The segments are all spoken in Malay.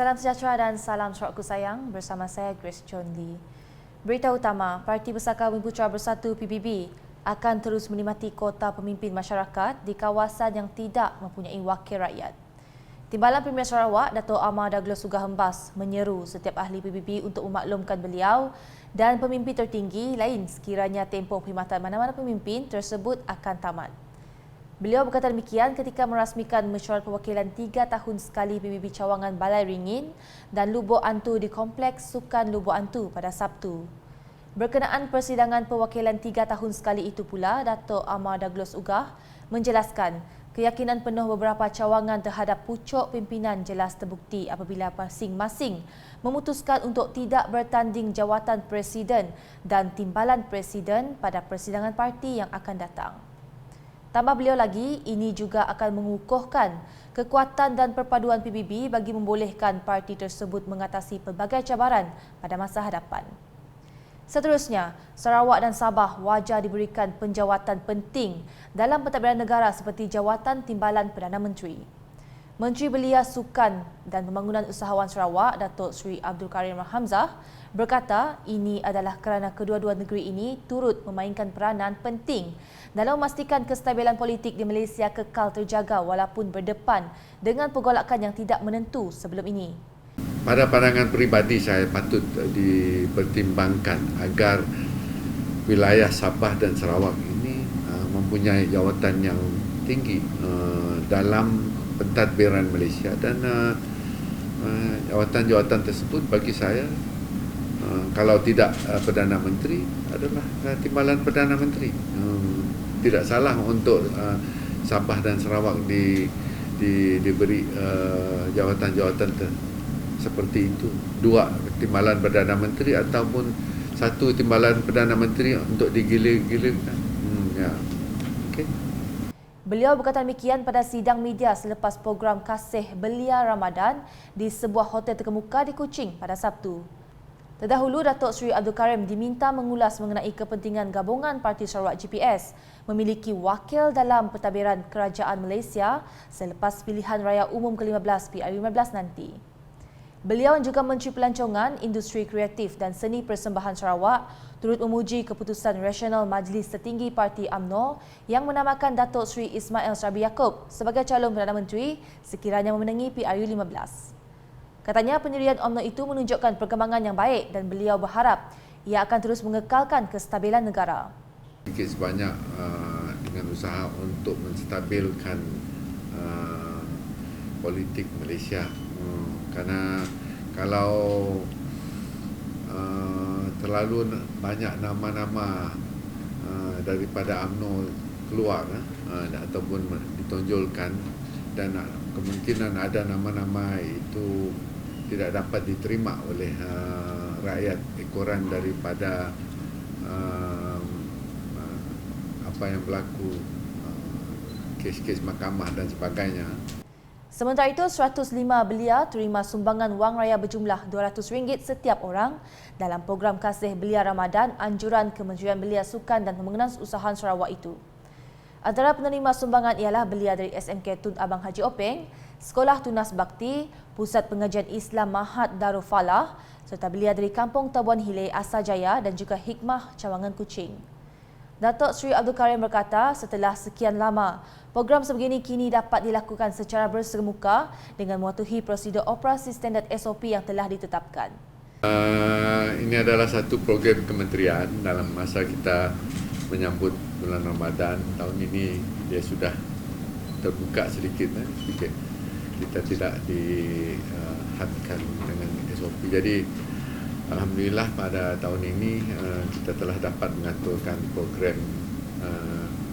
Salam sejahtera dan salam suratku sayang bersama saya Grace John Lee. Berita utama, Parti Bersaka Bumiputera Bersatu PBB akan terus menikmati kota pemimpin masyarakat di kawasan yang tidak mempunyai wakil rakyat. Timbalan Premier Sarawak, Dato' Amar Douglas Sugah Hembas menyeru setiap ahli PBB untuk memaklumkan beliau dan pemimpin tertinggi lain sekiranya tempoh perkhidmatan mana-mana pemimpin tersebut akan tamat. Beliau berkata demikian ketika merasmikan mesyuarat perwakilan 3 tahun sekali PBB cawangan Balai Ringin dan Lubuk Antu di Kompleks Sukan Lubuk Antu pada Sabtu. Berkenaan persidangan perwakilan 3 tahun sekali itu pula, Dato' Amar Douglas Sugah menjelaskan keyakinan penuh beberapa cawangan terhadap pucuk pimpinan jelas terbukti apabila masing-masing memutuskan untuk tidak bertanding jawatan Presiden dan Timbalan Presiden pada persidangan parti yang akan datang. Tambah beliau lagi, ini juga akan mengukuhkan kekuatan dan perpaduan PBB bagi membolehkan parti tersebut mengatasi pelbagai cabaran pada masa hadapan. Seterusnya, Sarawak dan Sabah wajar diberikan penjawatan penting dalam pentadbiran negara seperti jawatan Timbalan Perdana Menteri. Menteri Belia Sukan dan Pembangunan Usahawan Sarawak, Datuk Seri Abdul Karim Hamzah, berkata ini adalah kerana kedua-dua negeri ini turut memainkan peranan penting dalam memastikan kestabilan politik di Malaysia kekal terjaga walaupun berdepan dengan pergolakan yang tidak menentu sebelum ini. Pada pandangan peribadi saya patut dipertimbangkan agar wilayah Sabah dan Sarawak ini mempunyai jawatan yang tinggi dalam pentadbiran Malaysia dan jawatan-jawatan tersebut bagi saya kalau tidak Perdana Menteri adalah Timbalan Perdana Menteri. Tidak salah untuk Sabah dan Sarawak diberi jawatan-jawatan seperti itu. 2 Timbalan Perdana Menteri ataupun 1 Timbalan Perdana Menteri untuk digilir-gilirkan. Okay. Beliau berkata demikian pada sidang media selepas program Kasih Belia Ramadan di sebuah hotel terkemuka di Kuching pada Sabtu. Terdahulu, Datuk Seri Abdul Karim diminta mengulas mengenai kepentingan gabungan Parti Sarawak GPS memiliki wakil dalam pentadbiran kerajaan Malaysia selepas pilihan raya umum ke-15 PR15 nanti. Beliau juga Menteri Pelancongan, Industri Kreatif dan Seni Persembahan Sarawak turut memuji keputusan Rasional Majlis Tertinggi Parti UMNO yang menamakan Datuk Seri Ismail Sabri Yaakob sebagai calon Perdana Menteri sekiranya memenangi PRU15. Katanya pendirian UMNO itu menunjukkan perkembangan yang baik dan beliau berharap ia akan terus mengekalkan kestabilan negara. Sedikit sebanyak dengan usaha untuk menstabilkan politik Malaysia. Kerana kalau terlalu banyak nama-nama daripada UMNO keluar ataupun ditonjolkan dan kemungkinan ada nama-nama itu tidak dapat diterima oleh rakyat ekoran daripada apa yang berlaku, kes-kes mahkamah dan sebagainya. Sementara itu, 105 belia terima sumbangan wang raya berjumlah RM200 setiap orang dalam program Kasih Belia Ramadan anjuran Kementerian Belia Sukan dan Pembangunan Usahawan Sarawak itu. Antara penerima sumbangan ialah belia dari SMK Tun Abang Haji Openg, Sekolah Tunas Bakti, Pusat Pengajian Islam Mahat Darul Falah serta belia dari Kampung Tabuan Hileh Asajaya dan juga Hikmah Cawangan Kuching. Datuk Seri Abdul Karim berkata setelah sekian lama, program sebegini kini dapat dilakukan secara bersemuka dengan mematuhi prosedur operasi standard SOP yang telah ditetapkan. Ini adalah satu program kementerian dalam masa kita menyambut bulan Ramadan. Tahun ini dia sudah terbuka sedikit. Kita tidak dihadkan dengan SOP. Jadi alhamdulillah pada tahun ini kita telah dapat mengaturkan program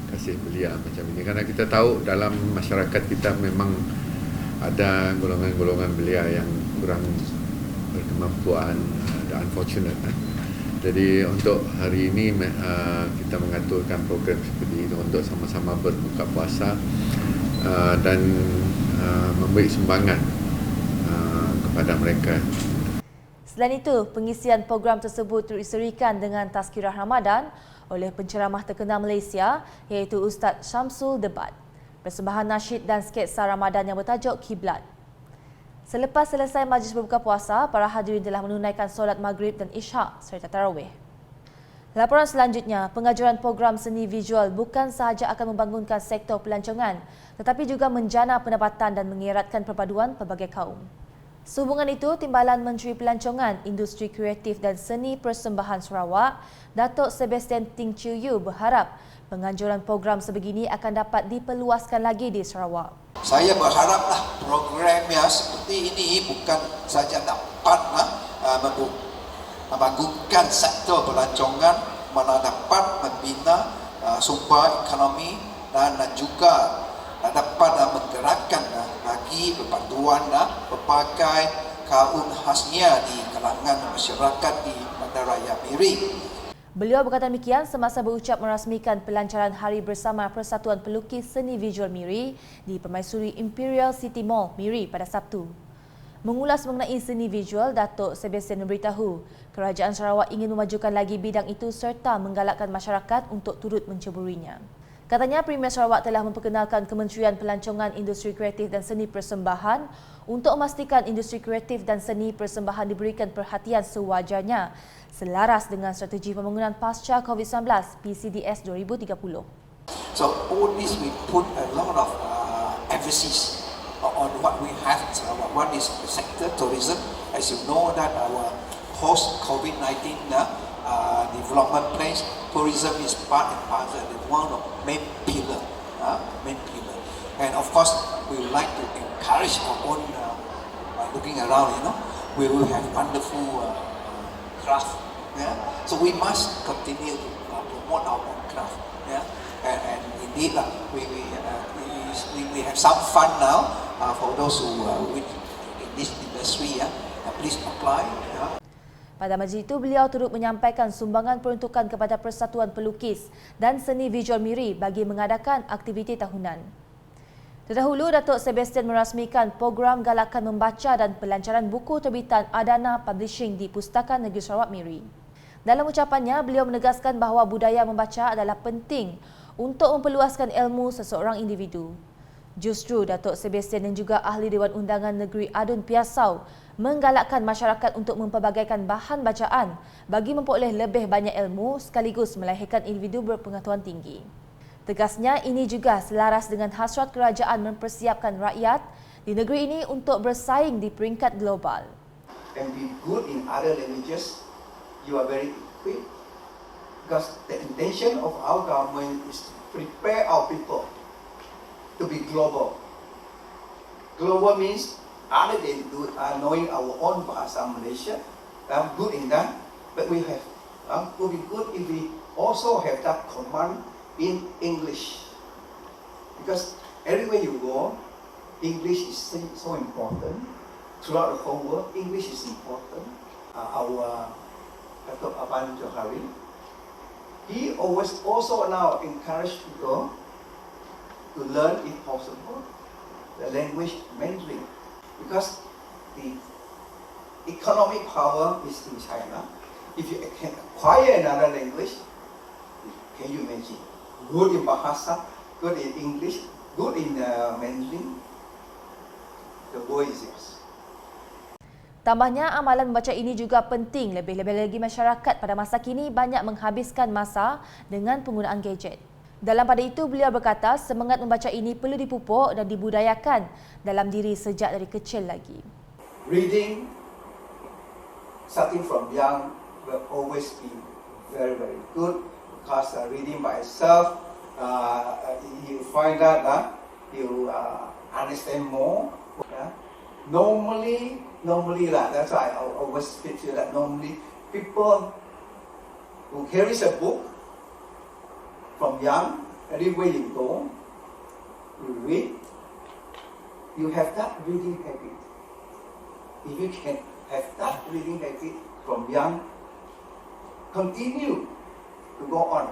Kasih Belia macam ini. Karena kita tahu dalam masyarakat kita memang ada golongan-golongan belia yang kurang berkemampuan, unfortunate. Jadi untuk hari ini kita mengaturkan program seperti itu untuk sama-sama berbuka puasa dan memberi sumbangan kepada mereka. Selain itu, pengisian program tersebut teriserikan dengan tazkirah Ramadan oleh penceramah terkenal Malaysia iaitu Ustaz Syamsul Debat. Persembahan nasyid dan sketsa Ramadan yang bertajuk Kiblat. Selepas selesai majlis berbuka puasa, para hadirin telah menunaikan solat maghrib dan isyak serta tarawih. Laporan selanjutnya, pengajuran program seni visual bukan sahaja akan membangunkan sektor pelancongan tetapi juga menjana pendapatan dan mengeratkan perpaduan pelbagai kaum. Sehubungan itu, Timbalan Menteri Pelancongan, Industri Kreatif dan Seni Persembahan Sarawak, Datuk Sebastian Ting Chiu Yu berharap penganjuran program sebegini akan dapat diperluaskan lagi di Sarawak. Saya berharaplah program yang seperti ini bukan saja dapat membangunkan sektor pelancongan, malah dapat membina sumber ekonomi dan juga dapat menggerakkan bagi perpaduan berbagai kaum khasnya di kalangan masyarakat di Bandaraya Miri. Beliau berkata demikian semasa berucap merasmikan pelancaran Hari Bersama Persatuan Pelukis Seni Visual Miri di Permaisuri Imperial City Mall, Miri pada Sabtu. Mengulas mengenai seni visual, Datuk Sebastian memberitahu Kerajaan Sarawak ingin memajukan lagi bidang itu serta menggalakkan masyarakat untuk turut menceburinya. Katanya Premier Sarawak telah memperkenalkan Kementerian Pelancongan, Industri Kreatif dan Seni Persembahan untuk memastikan industri kreatif dan seni persembahan diberikan perhatian sewajarnya selaras dengan strategi pembangunan pasca COVID-19 PCDS 2030. So all this we put a lot of emphasis on what we have in Sarawak. One is the sector tourism. As you know that our post-COVID-19 development plans, tourism is part and parcel, one of main pillar. And of course, we would like to encourage our own, by looking around, we will have wonderful craft. Yeah? So we must continue to promote our own craft. Yeah? And indeed, we have some fun now for those who in this industry. Please apply. Yeah? Pada majlis itu, beliau turut menyampaikan sumbangan peruntukan kepada Persatuan Pelukis dan Seni Visual Miri bagi mengadakan aktiviti tahunan. Terdahulu, Datuk Sebastian merasmikan program galakan membaca dan pelancaran buku terbitan Adana Publishing di Pustakaan Negeri Sarawak Miri. Dalam ucapannya, beliau menegaskan bahawa budaya membaca adalah penting untuk memperluaskan ilmu seseorang individu. Justru Datuk Sebastian dan juga Ahli Dewan Undangan Negeri Adun Piasau menggalakkan masyarakat untuk mempelbagaikan bahan bacaan bagi memperoleh lebih banyak ilmu sekaligus melahirkan individu berpengetahuan tinggi. Tegasnya, ini juga selaras dengan hasrat kerajaan mempersiapkan rakyat di negeri ini untuk bersaing di peringkat global. And be good in other languages, you are very equipped. Because the intention of our government is to prepare our people to be global. Global means other than knowing our own bahasa Malaysia, good in that, but we have will be good if we also have that command in English. Because everywhere you go, English is so important. Throughout the whole world, English is important. Our Datuk Abang Johari, he always also now encourage people to learn, if possible, the language Mandarin, because the economic power is in China. If you can acquire another language, can you imagine? Good in Bahasa, good in English, good in Mandarin, the world is yours. Tambahnya, amalan membaca ini juga penting lebih-lebih lagi masyarakat pada masa kini banyak menghabiskan masa dengan penggunaan gadget. Dalam pada itu, beliau berkata semangat membaca ini perlu dipupuk dan dibudayakan dalam diri sejak dari kecil lagi. Reading, starting from young, will always be very, very good because reading by itself, you find that you understand more. Yeah? Normally that's why I always speak to you that normally people who carries a book from young, everywhere you go, you read, you have that reading habit. If you can have that reading habit from young, continue to go on.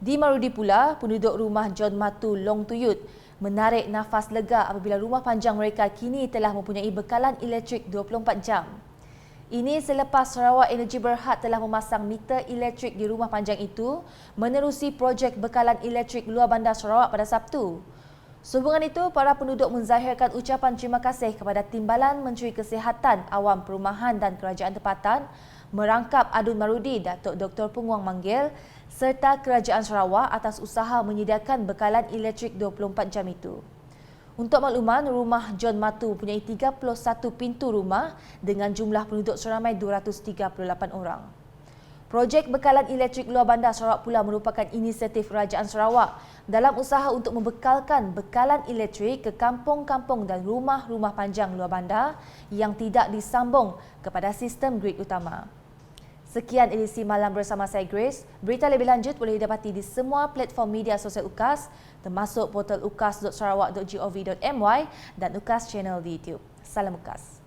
Di Marudi pula, penduduk rumah John Matu Long Tuyut menarik nafas lega apabila rumah panjang mereka kini telah mempunyai bekalan elektrik 24 jam. Ini selepas Sarawak Energy Berhad telah memasang meter elektrik di rumah panjang itu menerusi projek bekalan elektrik luar bandar Sarawak pada Sabtu. Sehubungan itu, para penduduk menzahirkan ucapan terima kasih kepada Timbalan Menteri Kesihatan Awam Perumahan dan Kerajaan Tempatan merangkap Adun Marudi, Datuk Dr. Punguang Manggil serta Kerajaan Sarawak atas usaha menyediakan bekalan elektrik 24 jam itu. Untuk makluman, rumah John Matu mempunyai 31 pintu rumah dengan jumlah penduduk seramai 238 orang. Projek bekalan elektrik luar bandar Sarawak pula merupakan inisiatif Kerajaan Sarawak dalam usaha untuk membekalkan bekalan elektrik ke kampung-kampung dan rumah-rumah panjang luar bandar yang tidak disambung kepada sistem grid utama. Sekian edisi Malam bersama saya Grace. Berita lebih lanjut boleh didapati di semua platform media sosial UKAS termasuk portal ukas.sarawak.gov.my dan UKAS channel di YouTube. Salam UKAS.